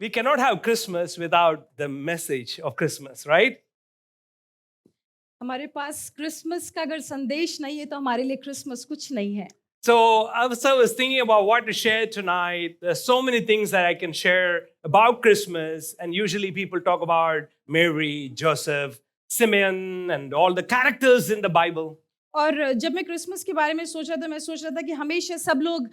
We cannot have Christmas without the message of Christmas, right? हमारे पास Christmas का अगर संदेश नहीं है तो हमारे लिए क्रिसमस कुछ नहीं है. So I was thinking about what to share tonight. There's so many things that I can share about Christmas, and usually people talk about Mary, Joseph, Simeon, and all the characters in the Bible. और जब मैं Christmas के बारे में सोच रहा था, मैं सोच रहा था कि हमेशा सब लोग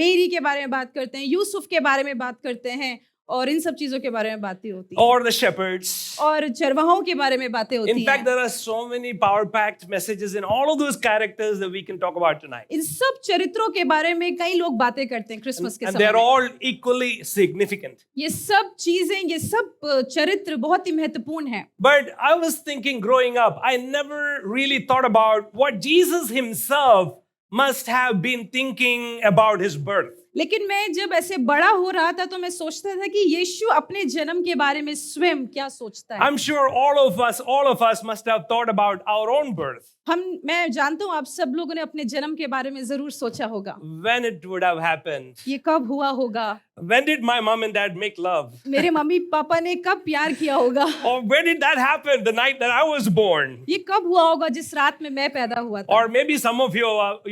मेरी के बारे में बात करते हैं, यूसुफ के बारे में बात करते हैं और इन सब चीजों के बारे में बातें होती हैं. Or the shepherds. और चरवाहों के बारे में बातें होती हैं. In fact, there are so many power-packed messages in all of those characters that we can talk about tonight. इन सब चरित्रों के बारे में कई लोग बातें करते हैं क्रिसमस के And समय they're में. all equally significant. ये सब चीजें, ये सब चरित्र बहुत ही महत्वपूर्ण हैं. But I was thinking growing up, I never really thought about what Jesus himself must have been thinking about his birth. लेकिन मैं जब ऐसे बड़ा हो रहा था तो मैं सोचता था कि यीशु अपने जन्म के बारे में स्वयं क्या सोचता है. I'm sure all of us must have thought about our own birth. मैं जानता हूँ आप सब लोगों ने अपने जन्म के बारे में जरूर सोचा होगा. When it would have happened. ये कब हुआ होगा? When did my mom and dad make love? मेरे मम्मी पापा ने कब प्यार किया होगा? Or when did that happen? The night that I was born? ये कब हुआ होगा जिस रात में मैं पैदा हुआ था? Or maybe some of you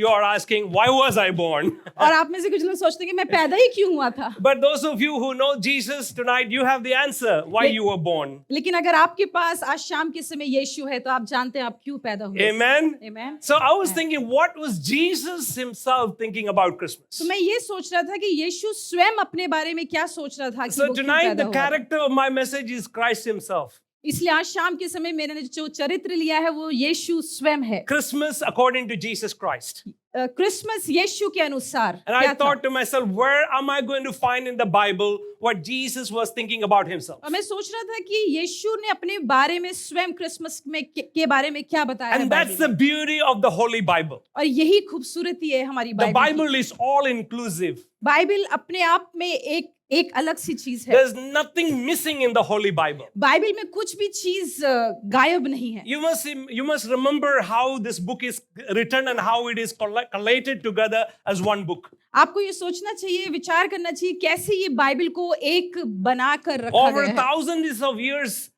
are asking, why was I born? और आप में से कुछ लोग सोचते हैं कि मैं पैदा ही क्यों हुआ था? But those of you who know Jesus tonight, you have the answer why you were born. लेकिन अगर आपके पास आज शाम के समय यीशु है तो आप जानते हैं आप क्यों पैदा हुए. Amen. Amen. So I was thinking, what was Jesus himself thinking about Christmas? तो मैं ये सोच रहा था कि यीशु स्वयं अपने बारे में क्या सोच रहा था कि So वो क्यों tonight पैदा the हुआ था. character of my message is Christ himself. इसलिए आज शाम के समय मैंने जो चरित्र लिया है वो यीशु स्वयं है. Christmas according to Jesus Christ. Christmas यीशु के अनुसार And I thought to myself, where am I going to find in the Bible what Jesus was thinking about himself? और मैं सोच रहा था कि यीशु ने अपने बारे में स्वयं क्रिसमस में के बारे में क्या बताया है And that's the beauty of the Holy Bible. और यही खूबसूरती है हमारी The बाइबल की. Bible is all inclusive. Bible अपने आप में एक अलग सी चीज है. There's nothing missing in the Holy Bible. Bible में कुछ भी चीज गायब नहीं है. You must remember how this book is written and how it is collated together as one book. आपको ये सोचना चाहिए, विचार करना चाहिए कैसे ये बाइबल को एक बनाकर रखा Over गया है. thousands of years,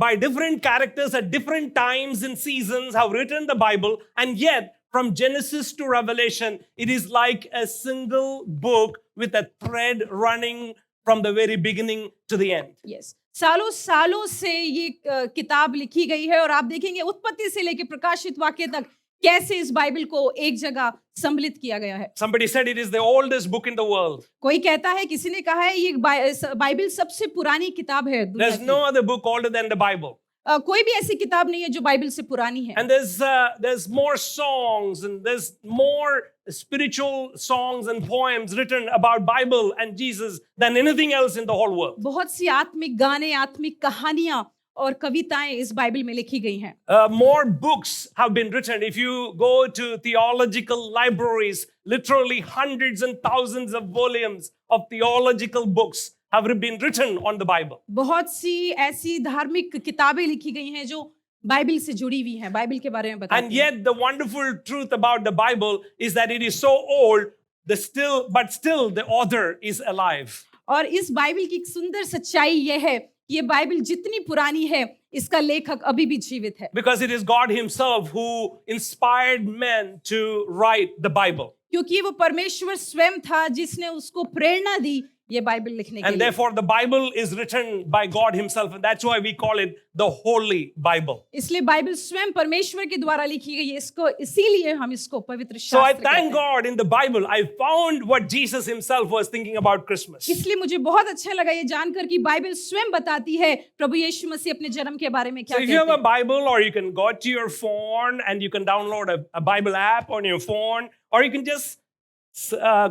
by different characters at different times and seasons have written the Bible, and yet from Genesis to Revelation, it is like a single book with a thread running from the very beginning to the end. Yes. सालों सालों से ये किताब लिखी गई है और आप देखेंगे उत्पत्ति से लेकर प्रकाशित वाक्य तक कैसे इस बाइबल को एक जगह सम्मिलित किया गया है. Somebody said it is the oldest book in the world. कोई कहता है, किसी ने कहा है ये बाइबल सबसे पुरानी किताब है दुनिया There's की. no other book older than the Bible. कोई भी ऐसी किताब नहीं है जो बाइबल से पुरानी है. And there's more songs and there's more spiritual songs and poems written about Bible and Jesus than anything else in the whole world. बहुत सी आत्मिक गाने, आत्मिक कहानियां और कविताएं इस बाइबल में लिखी गई हैं. More books have been written. If you go to theological libraries, literally hundreds and thousands of volumes of theological books have been written on the Bible. बहुत सी ऐसी धार्मिक किताबें लिखी गई हैं जो बाइबल से जुड़ी हुई हैं, बाइबल के बारे में बताती हैं. And yet the wonderful truth about the Bible is that it is so old, but still the author is alive. और इस बाइबल की एक सुंदर सच्चाई यह है कि ये बाइबल जितनी पुरानी है इसका लेखक अभी भी जीवित है. Because it is God himself who inspired men to write the Bible. क्योंकि वो परमेश्वर स्वयं था जिसने उसको प्रेरणा दी ये बाइबल लिखने के And लिए. therefore the Bible is written by God himself, and that's why we call it the Holy Bible. इसलिए बाइबल स्वयं परमेश्वर के द्वारा लिखी गई है, इसको इसीलिए हम इसको पवित्र So I शास्त्र कहते thank हैं. God in the Bible I found what Jesus himself was thinking about Christmas. इसलिए मुझे बहुत अच्छा लगा ये जानकर कि बाइबल स्वयं बताती है प्रभु यीशु मसीह अपने जन्म के बारे में क्या So if you have कहते a Bible, or you can go to your phone and you can download a Bible app on your phone, or you can just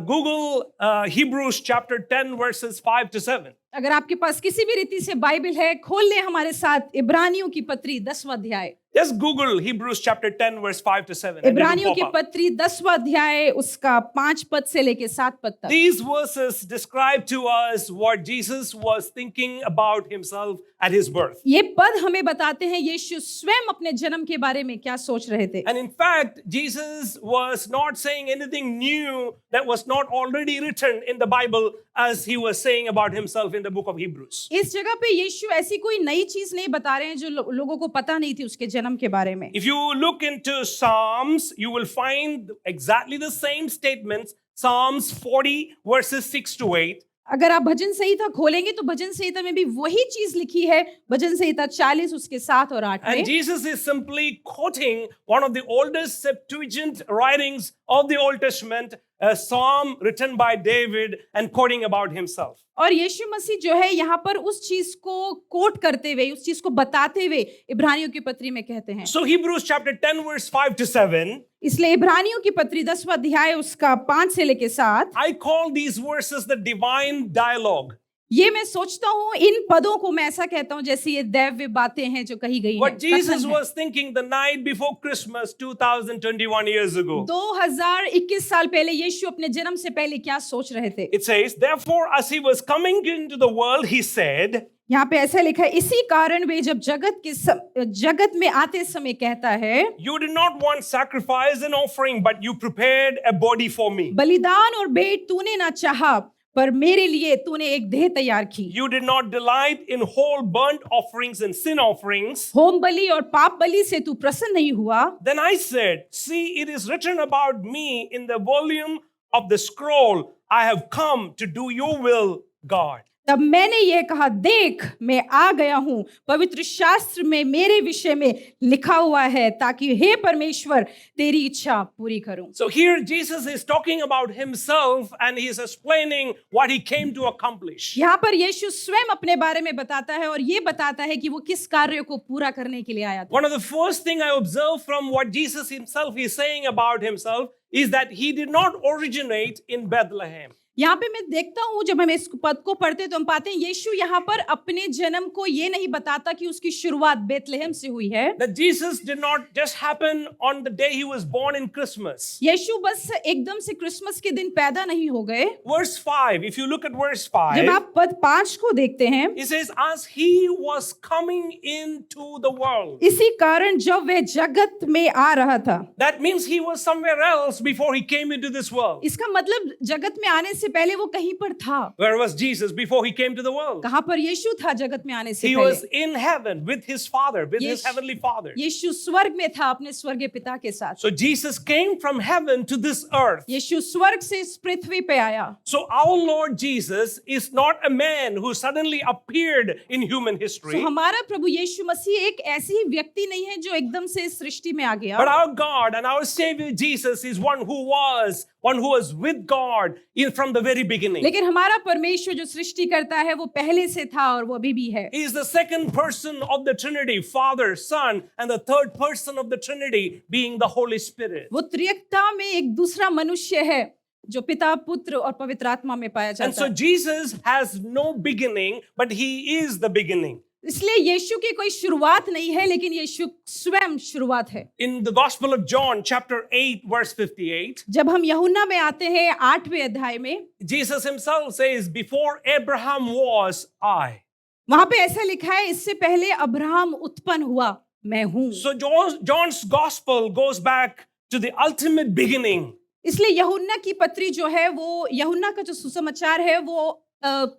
Google Hebrews chapter 10 verses 5 to 7. अगर आपके पास किसी भी रीति से Bible है, खोल ले हमारे साथ इब्रानियों की पत्री 10वां अध्याय. Just Google Hebrews chapter 10 verse 5 to 7. and it will इब्रानियों की pop up. पत्री 10वां अध्याय उसका 5 पद से लेके 7 पद तक. These verses describe to us what Jesus was thinking about himself at his birth. ये पद हमें बताते हैं यीशु स्वयं अपने जन्म के बारे में क्या सोच रहे थे. And in fact, Jesus was not saying anything new that was not already written in the Bible as he was saying about himself in the book of Hebrews. इस जगह पे यीशु ऐसी कोई नई चीज नहीं बता रहे हैं जो लोगों को पता नहीं थी उसके जन्म के बारे में. If you look into Psalms, you will find exactly the same statements. Psalms 40 verses 6 to 8. अगर आप भजन संहिता खोलेंगे तो भजन संहिता में भी वही चीज लिखी है. भजन संहिता 40 उसके 7 और 8 And में. Jesus is simply quoting one of the oldest Septuagint writings of the Old Testament, a psalm written by David and quoting about himself. और यीशु मसीह जो है यहाँ पर उस चीज को कोट करते हुए, उस चीज को बताते हुए इब्रानियों की पत्री में कहते हैं. So Hebrews chapter 10 verse 5 to 7, इसलिए इब्रानियों की पत्री 10वां अध्याय उसका 5 से लेके 7, I call these verses the divine dialogue. ये मैं सोचता हूँ इन पदों को मैं ऐसा कहता हूँ जैसे ये दैव्य बातें हैं जो कही गई हैं. What Jesus कथन है. was thinking the night before Christmas 2021 years ago. 2021 साल पहले यीशु अपने जन्म से पहले क्या सोच रहे थे. It says, therefore, as he was coming into the world, he said, यहाँ पे ऐसा लिखा है, इसी कारण वे जब जगत में आते समय कहता है, you did not want sacrifice and offering, but you prepared a body for me. बलिदान और भेंट तूने ना चाहा पर मेरे लिए तूने एक देह तैयार की. You did not delight in whole burnt offerings and sin offerings. होम बलि और पाप बलि से तू प्रसन्न नहीं हुआ. Then I said, see, it is written about me in the volume of the scroll. I have come to do your will, God. तब मैंने ये कहा, देख मैं आ गया हूँ, पवित्र शास्त्र में मेरे विषय में लिखा हुआ है ताकि हे परमेश्वर तेरी इच्छा पूरी करूं. So here Jesus is talking about himself and he is explaining what he came to accomplish. यहाँ पर यीशु स्वयं अपने बारे में बताता है और ये बताता है कि वो किस कार्य को पूरा करने के लिए आया था. One of the first thing I observe from what Jesus himself is saying about himself is that he did not originate in Bethlehem. यहाँ पे मैं देखता हूँ जब हम इस पद को पढ़ते तो हम पाते हैं यीशु यहाँ पर अपने जन्म को ये नहीं बताता कि उसकी शुरुआत बेथलेहम से हुई है. That Jesus did not just happen on the day he was born in Christmas. यीशु बस एकदम से क्रिसमस के दिन पैदा नहीं हो गए. Verse 5, if you look at verse जब 5, आप पद 5 को देखते हैं, it says, as he was coming into the world. इसी कारण जब वह जगत में आ रहा था. That means he was somewhere else before he came into this world. इसका मतलब जगत में आने से पहले वो कहीं पर था. Where was Jesus before he came to the world? कहाँ पर यीशु था जगत में आने से He पहले? was in heaven with his Father, with his Yes. heavenly Father. यीशु स्वर्ग में था अपने स्वर्गीय पिता के साथ. So Jesus came from heaven to this earth. यीशु स्वर्ग से इस पृथ्वी पे आया. So our Lord Jesus is not a man who suddenly appeared in human तो history, हमारा प्रभु यीशु मसीह एक ऐसी व्यक्ति नहीं है जो एकदम से इस सृष्टि में आ गया. but our God and our Savior Jesus is one who was with God from the very beginning. लेकिन हमारा परमेश्वर जो सृष्टि करता है वो पहले से था और वो अभी भी है. He is the second person of the Trinity, Father, Son, and the third person of the Trinity being the Holy Spirit. वो त्रिएकता में एक दूसरा मनुष्य है जो पिता, पुत्र और पवित्र आत्मा में पाया And जाता so है. Jesus has no beginning, but he is the beginning. इसलिए यीशु की कोई शुरुआत नहीं है लेकिन यीशु स्वयं शुरुआत है. In the Gospel of John, chapter 8, verse 58, जब हम यूहन्ना में आते हैं 8वें अध्याय में, Jesus himself says, before Abraham was, I. वहां पे ऐसा लिखा है, इससे पहले अब्राहम उत्पन्न हुआ, मैं हूं. So John's Gospel goes back to the ultimate beginning. इसलिए यूहन्ना की पत्री जो है वो यूहन्ना का जो सुसमाचार है वो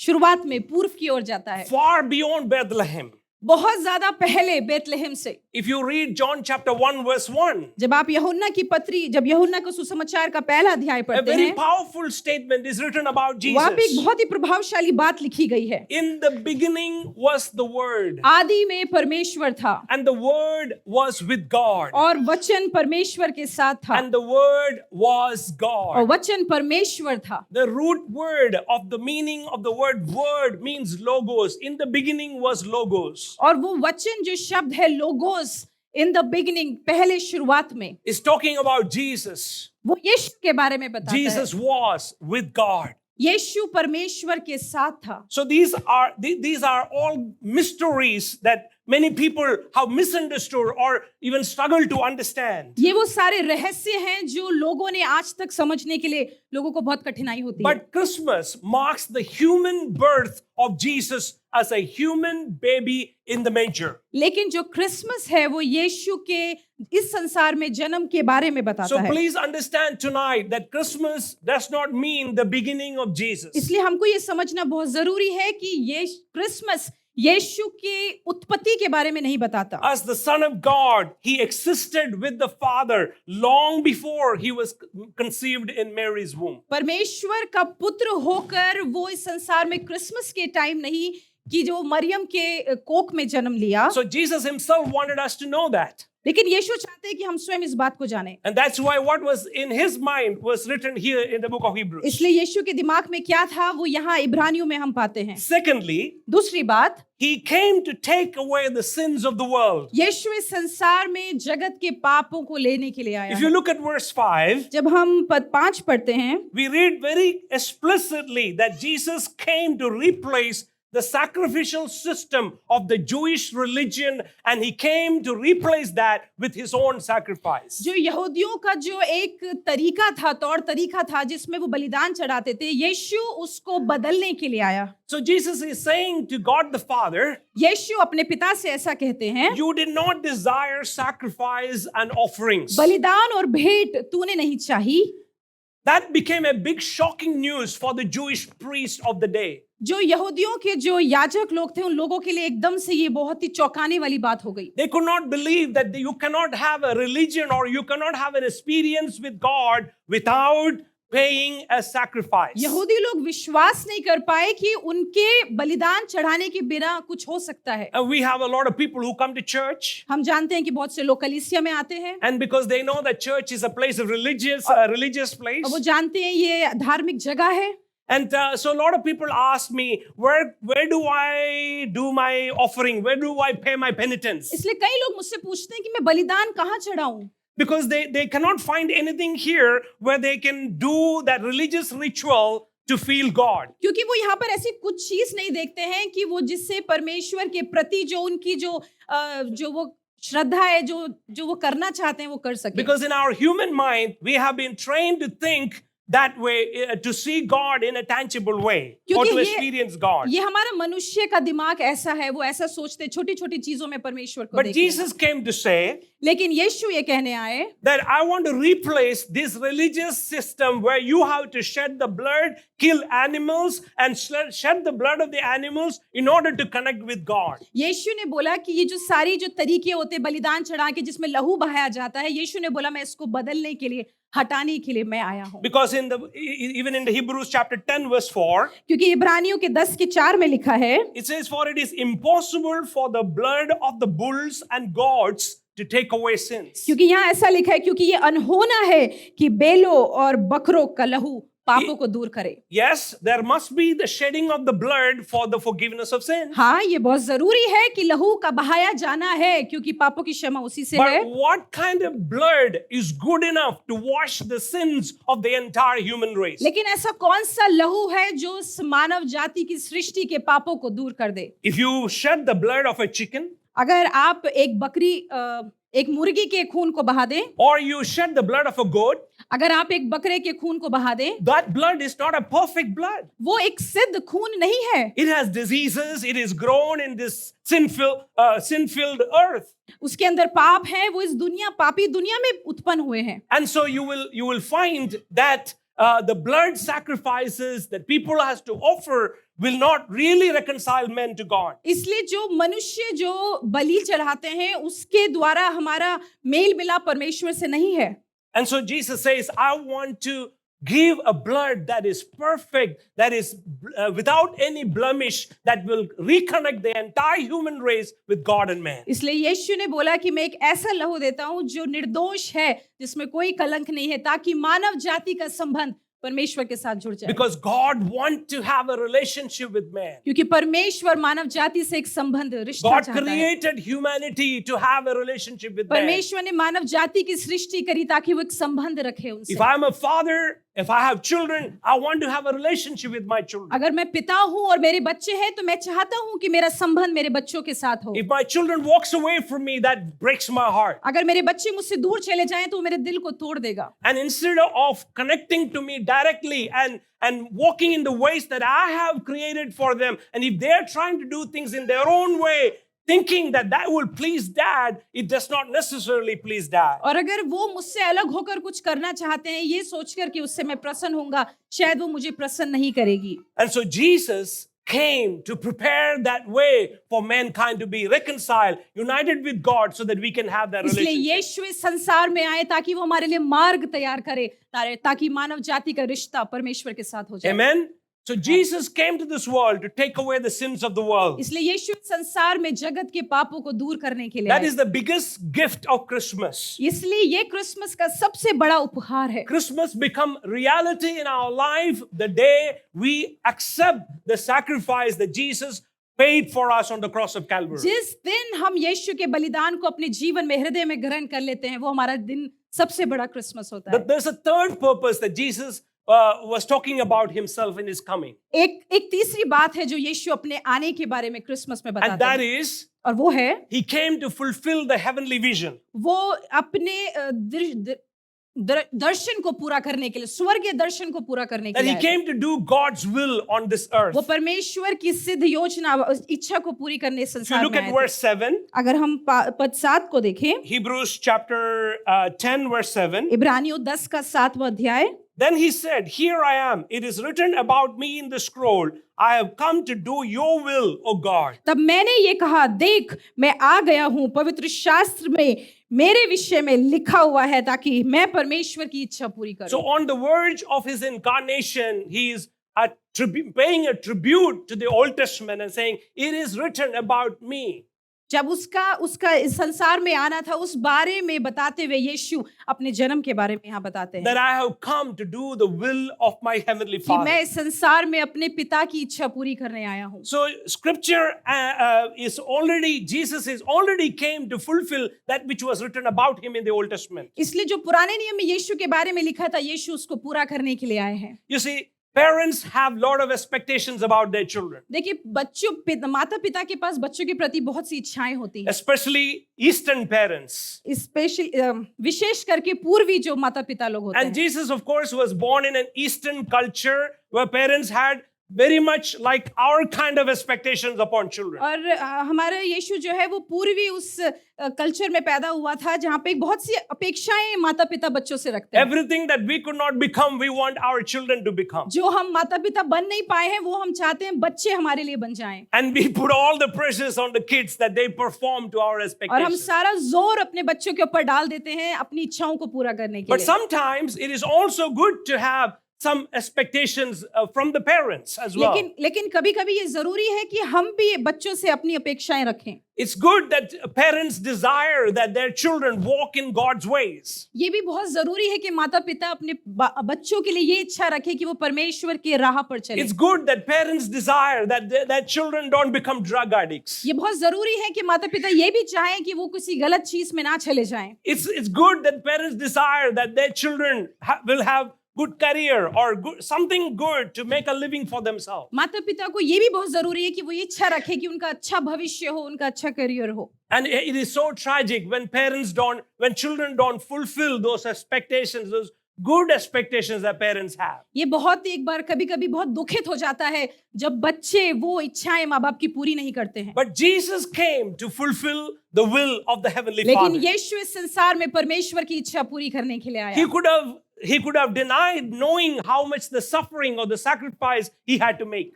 शुरुआत में पूर्व की ओर जाता है, Far beyond Bethlehem. बहुत ज्यादा पहले बेतलेहम से. If you read John chapter 1 verse 1, जब आप यूहन्ना की पत्री, जब यूहन्ना का सुसमाचार का पहला अध्याय a पढ़ते very हैं, powerful statement is written about वहां पे एक Jesus. बहुत ही प्रभावशाली बात लिखी गई है. In the beginning was the Word, आदि में परमेश्वर था and the Word was with God, और वचन परमेश्वर के साथ था and the Word was और God. वचन परमेश्वर था. The root word of the meaning of the word means logos. In the beginning was logos. और वो वचन जो शब्द है लोगोस, इन द बिगिनिंग, पहले शुरुआत में, It's talking about Jesus. वो यीशु के बारे में बताता है. Jesus was with God. यीशु परमेश्वर के साथ था. So these are all mysteries that many people have misunderstood or even struggle to understand. ये वो सारे रहस्य हैं जो लोगों ने आज तक समझने के लिए लोगों को बहुत कठिनाई होती है. But Christmas marks the human birth of Jesus as a human baby in the manger. लेकिन जो क्रिसमस है वो यीशु के इस संसार में जन्म के बारे में बताता So है। please understand tonight that Christmas does not mean the beginning of Jesus. इसलिए हमको ये समझना बहुत जरूरी है कि ये क्रिसमस यीशु के उत्पत्ति के बारे में नहीं बताता। As the Son of God, he existed with the Father long before he was conceived in Mary's womb. परमेश्वर का पुत्र होकर वो इस संसार में क्रिसमस के टाइम नहीं कि जो मरियम के कोख में जन्म लिया। So Jesus himself wanted us to know that. लेकिन यीशु चाहते हैं कि हम स्वयं इस बात को जानें। And that's why what was in his mind was written here in the book of Hebrews. इसलिए यीशु के दिमाग में क्या था वो यहाँ इब्रानियों में हम पाते हैं। Secondly, दूसरी बात, he came to take away the sins of the world. यीशु इस संसार में जगत के पापों को लेने के लिए आया If you है। look at verse 5, जब हम पद 5 पढ़ते हैं, we read very explicitly that Jesus came to replace the sacrificial system of the Jewish religion, and he came to replace that with his own sacrifice. जो यहूदियों का जो एक तरीका था, तौर तरीका था जिसमें वो बलिदान चढ़ाते थे, यीशु उसको बदलने के लिए आया। So Jesus is saying to God the Father, यीशु अपने पिता से ऐसा कहते हैं, you did not desire sacrifice and offerings. बलिदान और भेंट तूने नहीं चाही। That became a big shocking news for the Jewish priests of the day. जो यहूदियों के जो याजक लोग थे उन लोगों के लिए एकदम से ये बहुत ही चौंकाने वाली बात हो गई। They could not believe that you cannot have a religion or you cannot have an experience with God without paying a sacrifice. यहूदी लोग विश्वास नहीं कर पाए कि उनके बलिदान चढ़ाने के बिना कुछ हो सकता है। And we have a lot of people who come to church, हम जानते हैं कि बहुत से लोग कलीसिया में आते हैं and because they know that church is a place of religious place, और वो जानते हैं ये धार्मिक जगह है। and so a lot of people ask me, where do I do my offering? Where do I pay my penitence? इसलिए कई लोग मुझसे पूछते हैं कि मैं बलिदान कहाँ चढ़ाऊं? Because they cannot find anything here where they can do that religious ritual to feel God. क्योंकि वो यहाँ पर ऐसी कुछ चीज नहीं देखते हैं कि वो जिससे परमेश्वर के प्रति जो उनकी जो वो श्रद्धा है, जो वो करना चाहते हैं वो कर सके। Because in our human mind, we have been trained to think that way, to see God in a tangible way, or to experience God. ये हमारा मनुष्य का दिमाग ऐसा है, वो ऐसा सोचते छोटी छोटी चीजों में परमेश्वर को But देखते Jesus came to say लेकिन यीशु ये कहने आए that I want to replace this religious system where you have to shed the blood, kill animals, and shed the blood of the animals in order to connect with God. यीशु ने बोला कि ये जो सारी जो तरीके होते बलिदान चढ़ा के जिसमें लहू बहाया जाता है, यीशु ने बोला मैं इसको बदलने के लिए, हटाने के लिए मैं आया हूँ। Because even in the Hebrews chapter 10 verse 4, क्योंकि इब्रानियों के 10 के 4 में लिखा है, it says, for it is impossible for the blood of the bulls and goats to take away sins. क्योंकि यहाँ ऐसा लिखा है क्योंकि ये अनहोना है कि बैलों और बकरों का लहू पापों को दूर करे। Yes, there must be the shedding of the blood for the forgiveness of sin. हाँ, ये बहुत जरूरी है कि लहू का बहाया जाना है क्योंकि पापों की क्षमा उसी से है। But what kind of blood is good enough to wash the sins of the entire human race? लेकिन ऐसा कौन सा लहू है जो मानव जाति की सृष्टि के पापों को दूर कर दे? If you shed the blood of a chicken, अगर आप एक बकरी एक मुर्गी के खून को बहा दें, or you shed the blood of a goat, अगर आप एक बकरे के खून को बहा दें, that blood is not a perfect blood. वो एक सिद्ध खून नहीं है। It has diseases. It is grown in this sin-filled earth. उसके अंदर पाप है, वो इस पापी दुनिया में उत्पन्न हुए हैं। And so you will find that the blood sacrifices that people has to offer will not really reconcile men to God. इसलिए जो मनुष्य जो बलि चढ़ाते हैं उसके द्वारा हमारा मेल मिलाप परमेश्वर से नहीं है। And so Jesus says, I want to give a blood that is perfect, that is without any blemish, that will reconnect the entire human race with God and man. इसलिए यीशु ने बोला कि मैं एक ऐसा लहू देता हूं जो निर्दोष है, जिसमें कोई कलंक नहीं है, ताकि मानव जाति का संबंध परमेश्वर के साथ जुड़ जाए। Because God wants to have a relationship with man. क्योंकि परमेश्वर मानव जाति से एक संबंध रिश्ता God चाहता है। created humanity to have a relationship with man. परमेश्वर ने मानव जाति की सृष्टि करी ताकि वो एक संबंध रखे उनसे। If I'm a father if I have children, I want to have a relationship with my children. अगर मैं पिता हूँ और मेरे बच्चे हैं तो मैं चाहता हूँ कि मेरा संबंध मेरे बच्चों के साथ हो। If my children walks away from me, that breaks my heart. अगर मेरे बच्चे मुझसे दूर चले जाएं तो वो मेरे दिल को तोड़ देगा। And instead of connecting to me directly and walking in the ways that I have created for them, and if they're trying to do things in their own way, thinking that that will please dad, it does not necessarily please dad. और अगर वो मुझसे अलग होकर कुछ करना चाहते हैं ये सोचकर कि उससे मैं प्रसन्न होऊंगा, शायद वो मुझे प्रसन्न नहीं करेगी। And so Jesus came to prepare that way for mankind to be reconciled, united with God, so that we can have that इसलिए relationship. यीशु इस संसार में आए ताकि वो हमारे लिए मार्ग तैयार करे, ताकि मानव जाति का रिश्ता परमेश्वर के साथ हो जाए। Amen. So Jesus came to this world to take away the sins of the world. इसलिए यीशु इस संसार में जगत के पापों को दूर करने के लिए That आए। is the biggest gift of Christmas. इसलिए ये क्रिसमस का सबसे बड़ा उपहार है। Christmas become reality in our life the day we accept the sacrifice that Jesus paid for us on the cross of Calvary. जिस दिन हम यीशु के बलिदान को अपने जीवन में हृदय में ग्रहण कर लेते हैं वो हमारा दिन सबसे बड़ा क्रिसमस होता है। But there's a third purpose that Jesus was talking about himself in his coming. एक तीसरी बात है जो यीशु अपने आने के बारे में क्रिसमस में And बताते that हैं is, और वो है he came to fulfill the heavenly vision. वो अपने दर्शन को पूरा करने के लिए, स्वर्गीय दर्शन को पूरा करने के That he लिए came to do God's will on this earth. वो परमेश्वर की सिद्ध योजना इच्छा को पूरी करने If you संसार look में at आए verse थे। 7, अगर हम पद 7 को देखें, Hebrews chapter 10 verse 7, इब्रानियों 10 का 7वां अध्याय, then he said, "Here I am. It is written about me in the scroll. I have come to do your will, O God." तब मैंने ये कहा, देख मैं आ गया हूँ, पवित्र शास्त्र में मेरे विषय में लिखा हुआ है ताकि मैं परमेश्वर की इच्छा पूरी So करूं। on the verge of his incarnation, he is paying a tribute to the Old Testament and saying, "It is written about me." जब उसका इस संसार में आना था उस बारे में बताते हुए यीशु अपने जन्म के बारे में यहाँ बताते हैं That I have come to do the will of my heavenly कि मैं Father. इस संसार में अपने पिता की इच्छा पूरी करने आया हूँ। So scripture is already, Jesus is already came to fulfill that which was written about him in the Old Testament. इसलिए जो पुराने नियम में यीशु के बारे में लिखा था यीशु उसको पूरा करने के लिए आए हैं। You see, parents have lot of expectations about their children, देखिए माता पिता के पास बच्चों के प्रति बहुत सी इच्छाएं होती हैं, especially Eastern parents. विशेष करके पूर्वी जो माता पिता लोग होते And हैं। Jesus, of course, was born in an Eastern culture where parents had very much like our kind of expectations upon children. और हमारा यीशु जो है वो पूर्वी उस कल्चर में पैदा हुआ था जहाँ पे बहुत सी अपेक्षाएं माता पिता बच्चों से रखते हैं। Everything that we could not become, we want our children to become. जो हम माता पिता बन नहीं पाए हैं वो हम चाहते हैं बच्चे हमारे लिए बन जाएं। And we put all the pressures on the kids that they perform to our और हम expectations. सारा जोर अपने बच्चों के ऊपर डाल देते हैं अपनी इच्छाओं को पूरा करने के But लिए। sometimes it is also good to have some expectations from the parents as well. लेकिन कभी-कभी ये जरूरी है कि हम भी बच्चों से अपनी अपेक्षाएं रखें। It's good that parents desire that their children walk in God's ways. ये भी बहुत जरूरी है कि माता पिता अपने बच्चों के लिए ये इच्छा रखें कि वो परमेश्वर की राह पर चलें। It's good that parents desire that their children don't become drug addicts. ये बहुत जरूरी है कि माता पिता ये भी चाहें कि वो किसी गलत चीज में ना चले जाएं। It's good that parents desire that their children will have good career or something good to make a living for themselves. माता पिता को ये भी बहुत जरूरी है कि वो ये इच्छा रखे कि उनका अच्छा भविष्य हो, उनका अच्छा करियर हो। And it is so tragic when children don't fulfill those expectations, those good expectations that parents have. ये बहुत एक बार कभी-कभी बहुत दुखित हो जाता है जब बच्चे वो इच्छाएं माँ बाप की पूरी नहीं करते हैं। But Jesus came to fulfill the will of the heavenly लेकिन Father. यीशु इस संसार में परमेश्वर की इच्छा पूरी करने के लिए आया। He could have denied knowing how much the suffering or the sacrifice he had to make.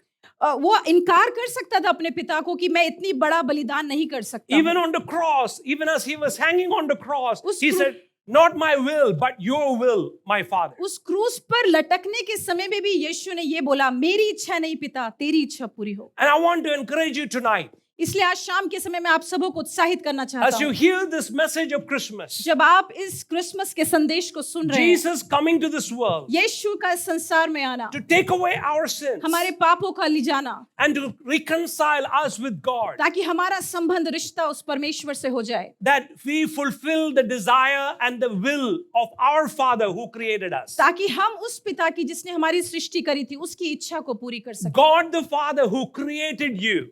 वो इनकार कर सकता था अपने पिता को कि मैं इतनी बड़ा बलिदान नहीं कर सकता। Even on the cross, even as he was hanging on the cross, he crew- said, "Not my will, but your will, my Father." उस क्रूस पर लटकने के समय में भी यीशु ने ये बोला, मेरी इच्छा नहीं पिता, तेरी इच्छा पूरी हो। And I want to encourage you tonight. इसलिए आज शाम के समय में आप सबों को उत्साहित करना चाहता as you हूँ। hear this message of Christmas, जब आप इस क्रिसमस के संदेश को सुन रहे हैं, Jesus coming to this world यीशु का इस संसार में आना, to take away our sins हमारे पापों का ले जाना, and to reconcile us with God, ताकि हमारा संबंध रिश्ता उस परमेश्वर से हो जाए, that we fulfill the desire and the will of our Father who created us. ताकि हम उस पिता की जिसने हमारी सृष्टि करी थी उसकी इच्छा को पूरी कर सकें। God the Father who created you.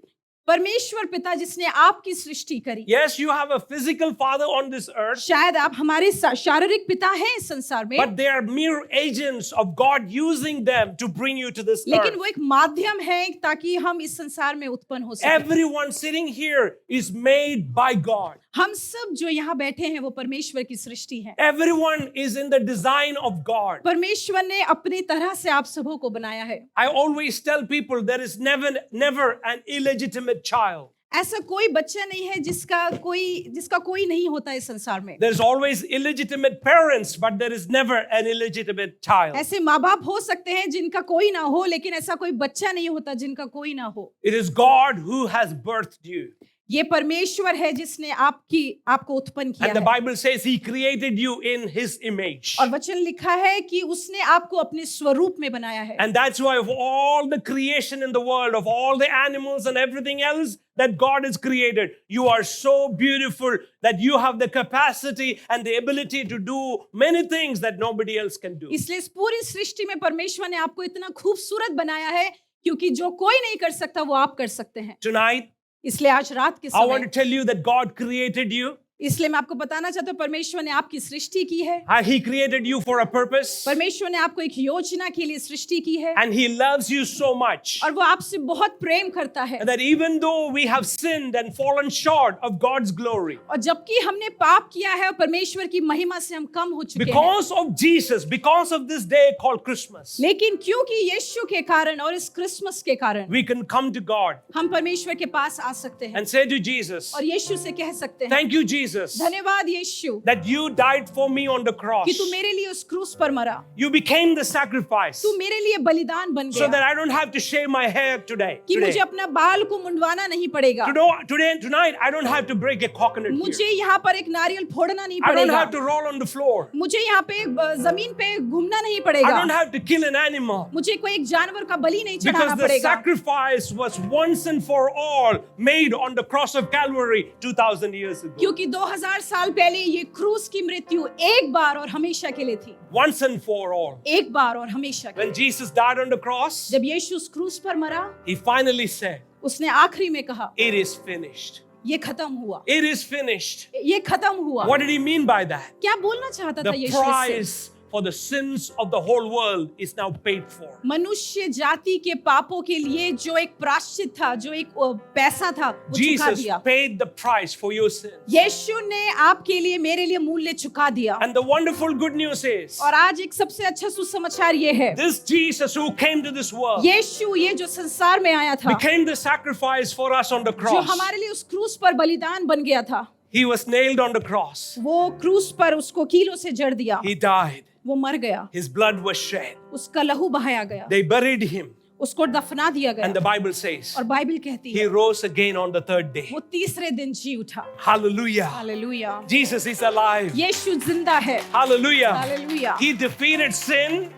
परमेश्वर पिता जिसने आपकी सृष्टि करी। Yes, you have a physical father on this earth, शायद आप हमारे शारीरिक पिता हैं इस संसार में, but they are mere agents of God using them to bring you to this लेकिन earth. वो एक माध्यम है ताकि हम इस संसार में उत्पन्न हो सकें। Everyone sitting here is made by God. हम सब जो यहाँ बैठे हैं वो परमेश्वर की सृष्टि है। Everyone is in the design of God. परमेश्वर ने अपनी तरह से आप सबों को बनाया है। I always tell people there is never an illegitimate child. ऐसा कोई बच्चा नहीं है जिसका कोई नहीं होता इस संसार में। There's always illegitimate parents, but there is never an illegitimate child. ऐसे माँ बाप हो सकते हैं जिनका कोई ना हो, लेकिन ऐसा कोई बच्चा नहीं होता जिनका कोई ना हो। It is God who has birthed you. ये परमेश्वर है जिसने आपको उत्पन्न किया And the है। Bible says He created you in His image. और वचन लिखा है कि उसने आपको अपने स्वरूप में बनाया है। And that's why of all the creation in the world, of all the animals and everything else that God has created, you are so beautiful that you have the capacity and the ability to do many things that nobody else can do. इसलिए इस पूरी सृष्टि में परमेश्वर ने आपको इतना खूबसूरत बनाया है, क्योंकि जो कोई नहीं कर सकता वो आप कर सकते हैं। Tonight, इसलिए आज रात के I want समय to tell you that God created you. इसलिए मैं आपको बताना चाहता हूँ परमेश्वर ने आपकी सृष्टि की है। He created you for a purpose. परमेश्वर ने आपको एक योजना के लिए सृष्टि की है, And He loves you so much और वो आपसे बहुत प्रेम करता है। that even though we have sinned and fallen short of God's glory, और जबकि हमने पाप किया है और परमेश्वर की महिमा से हम कम हो चुके हैं, because of Jesus, because of this day called Christmas, लेकिन क्योंकि यीशु के कारण और इस क्रिसमस के कारण we can come to God हम परमेश्वर के पास आ सकते हैं and say to Jesus, और यीशु से कह सकते हैं, thank you, Jesus, धन्यवाद यीशु that you died for me on the cross. कि तू मेरे लिए उस क्रूस पर मरा, You became the sacrifice तू मेरे लिए बलिदान बन so that गया I don't have to shave my hair today. कि मुझे अपना बाल को मुंडवाना नहीं पड़ेगा, Tonight, I don't have to break a coconut मुझे here. यहाँ पर एक नारियल फोड़ना नहीं I don't पड़ेगा, have to roll on the floor. मुझे यहाँ पे जमीन पे घूमना नहीं I पड़ेगा, don't have to kill an animal. मुझे कोई एक जानवर का बलि नहीं चढ़ाना Because the पड़ेगा, sacrifice was once and for all made on the cross of Calvary 2000 years ago. क्योंकि 2000 साल पहले ये क्रूस की मृत्यु एक बार और हमेशा के लिए थी, Once and for all. एक बार और हमेशा के When लिए। Jesus died on the cross, जब यीशु उस क्रूस पर मरा, He finally said, उसने आखिरी में कहा, it is finished. ये खत्म हुआ, It is finished. ये खत्म हुआ। What did He mean by that? क्या बोलना चाहता था The यीशु इससे? price for the sins of the whole world is now paid for. मनुष्य जाति के पापों के लिए जो एक प्रायश्चित था, जो एक पैसा था, वो चुका Jesus दिया। paid the price for your sins. यीशु ने आपके लिए, मेरे लिए मूल्य चुका दिया। And the wonderful good news is, और आज एक सबसे अच्छा सुसमाचार ये है, this Jesus who came to this world यीशु ये जो संसार में आया था, became the sacrifice for us on the जो cross. हमारे लिए उस क्रूस पर बलिदान बन गया था, He was nailed on the cross. वो क्रूस पर उसको कीलों से जड़ दिया, He died. वो मर गया, His blood was shed. उसका लहू बहाया गया, They buried him. उसको दफना दिया And the गया, Bible says, और बाइबल कहती He है rose again on the third day. वो तीसरे दिन जी उठा। Hallelujah. Hallelujah, Jesus is alive. यीशु जिंदा है। Hallelujah. Hallelujah, He defeated sin.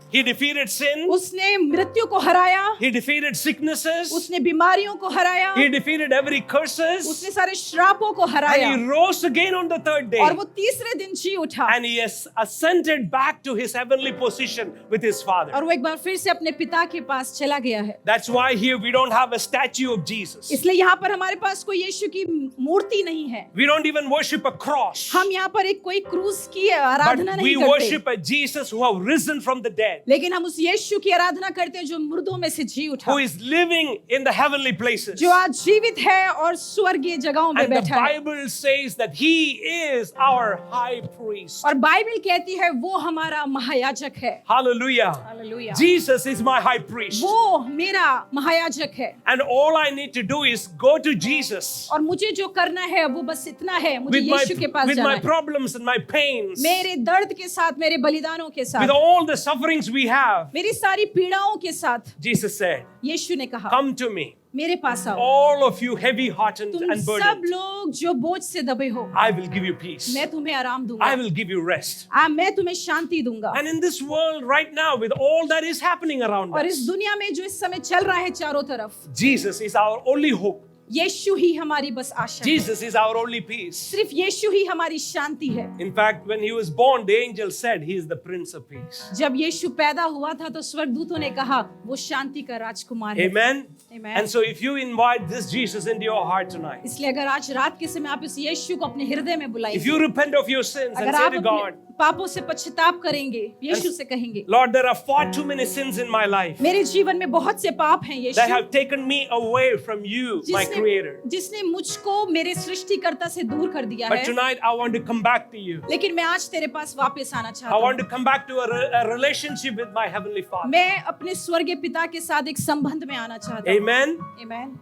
He defeated sin. उसने मृत्यु को हराया, He defeated sicknesses. उसने बीमारियों को हराया, He defeated every curses. उसने सारे श्रापों को हराया, And He rose again on the third day. और वो तीसरे दिन जी उठा, And He has ascended back to His heavenly position with His Father. और वो एक बार फिर से अपने पिता के पास चला गया है। That's why here we don't have a statue of Jesus. इसलिए यहाँ पर हमारे पास कोई यीशु की मूर्ति नहीं है, We don't even worship a cross. हम यहाँ पर एक कोई क्रूस की आराधना But नहीं we करते, worship a Jesus who have risen from the dead, लेकिन हम उस यीशु की आराधना करते हैं जो मुर्दों में से जी उठा, who is living in the heavenly places. जो आज जीवित है और स्वर्गीय जगहों में And the बैठा है। Bible says that He is our high priest. और बाइबल कहती है वो हमारा महायाजक है। Hallelujah. Hallelujah, Jesus is my high priest. वो मेरा महायाजक है, And all I need to do is go to Jesus और मुझे जो करना है वो बस इतना है, मुझे with यीशु के पास with जाना my है, problems and my pains, मेरे दर्द के साथ, मेरे बलिदानों के with साथ, all the sufferings we have. मेरी सारी पीड़ाओं के साथ। Jesus said, यीशु ने कहा, come to me. मेरे पास आओ। All of you heavy hearted तुम and सब burdened, लोग जो बोझ से दबे हो, I will give you peace. मैं तुम्हें आराम I दूंगा। will give you rest. मैं तुम्हें शांति दूंगा। And in this world right now, with all that is happening around और इस us, दुनिया में जो इस समय चल रहा है चारों तरफ, Jesus is our only hope. यीशु ही हमारी बस आशा है। Jesus is our only peace. सिर्फ यीशु ही हमारी शांति है। In fact, when he was born, the angel said he is the Prince of Peace. जब यीशु पैदा हुआ था तो स्वर्गदूतों ने कहा वो शांति का राजकुमार है। Amen. Amen. And so, if you invite this Jesus into your heart tonight, इसलिए अगर आज रात के समय आप इस यीशु को अपने हृदय में if बुलाएंगे, you repent of your sins and अगर say आप to अपने God, पापों से पश्चाताप करेंगे, यीशु से कहेंगे, Lord, there are far too many sins in my life मेरे जीवन में बहुत से पाप हैं that Yeshu, have taken me away from you, my Creator. जिसने मुझको मेरे सृष्टिकर्ता से दूर कर दिया But है, tonight, I want to come back to you. लेकिन मैं आज तेरे पास वापस आना I चाहता want हूँ। to come back to a relationship with my Heavenly Father. मैं अपने स्वर्गीय पिता के साथ एक संबंध में आना चाहता हूँ। Amen. Amen.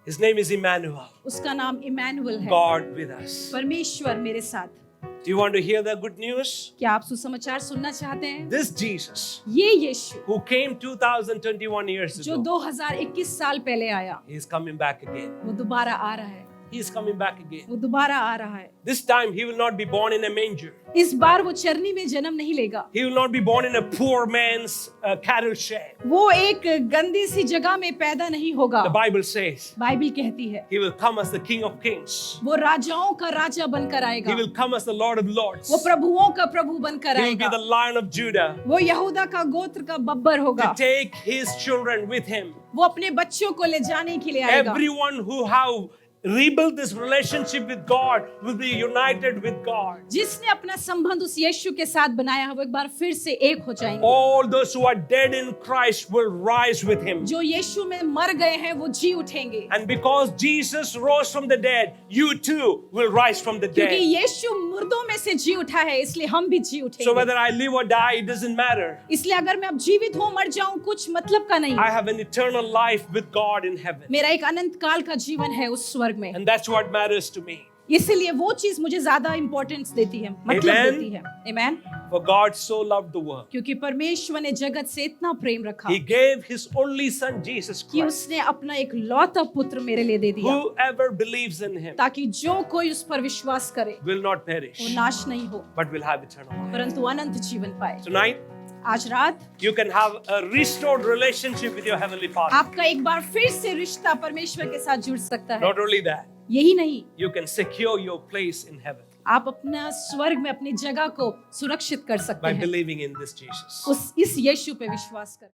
His name is Emmanuel, उसका नाम इमैनुअल है, God with us. परमेश्वर मेरे साथ। Do you want to hear the good news? क्या आप सुसमाचार सुनना चाहते हैं? This Jesus, ये यीशु who came 2021 years जो ago, 2021 साल पहले आया, he is coming back again. वो दोबारा आ रहा है। He is coming back again. वो दोबारा आ रहा है। This time, he will not be born in a manger. इस बार वो चरनी में जन्म नहीं लेगा। He will not be born in a poor man's cattle shed. वो एक गंदी सी जगह में पैदा नहीं होगा। The Bible says बाइबल कहती है he will come as the King of Kings. वो राजाओं का राजा बनकर He आएगा। will come as the Lord of Lords. वो प्रभुओं का प्रभु बनकर He will be आएगा। the Lion of Judah, वो यहूदा का गोत्र का बब्बर होगा। to take his children with him. वो अपने बच्चों को ले जाने के लिए आएगा। Everyone who have rebuild this relationship with God will be united with God. जिसने अपना संबंध उस यीशु के साथ बनाया है वो एक बार फिर से एक हो जाएंगे। All those who are dead in Christ will rise with him. जो यीशु में मर गए हैं वो जी उठेंगे। And because Jesus rose from the dead, you too will rise from the क्योंकि dead. यीशु मुर्दों में से जी उठा है इसलिए हम भी जी So उठेंगे। whether I live or die, it doesn't matter. इसलिए अगर मैं अब जीवित हूँ मर जाऊं कुछ मतलब का नहीं। I have an eternal life with God in heaven. मेरा एक अनंत काल का जीवन है उस स्वर्ग में। And that's what matters to me. इसीलिए वो चीज मुझे ज्यादा इंपॉर्टेंस देती है, मतलब Amen. देती है। Amen. For God so loved the world. क्योंकि परमेश्वर ने जगत से इतना प्रेम रखा He gave his only son Jesus कि Christ. उसने अपना एक लौता पुत्र मेरे लिए दे दिया, Whoever believes in him ताकि जो कोई उस पर विश्वास करे will not perish, वो नाश नहीं हो but will have eternal life. परंतु अनंत जीवन पाए। Tonight, आज रात you can have a restored relationship with your Heavenly Father. आपका एक बार फिर से रिश्ता परमेश्वर के साथ जुड़ सकता है। Not only that, यही नहीं, you can secure your place in heaven आप अपना स्वर्ग में अपनी जगह को सुरक्षित कर सकते by हैं believing in this Jesus. इस यीशु पे विश्वास कर।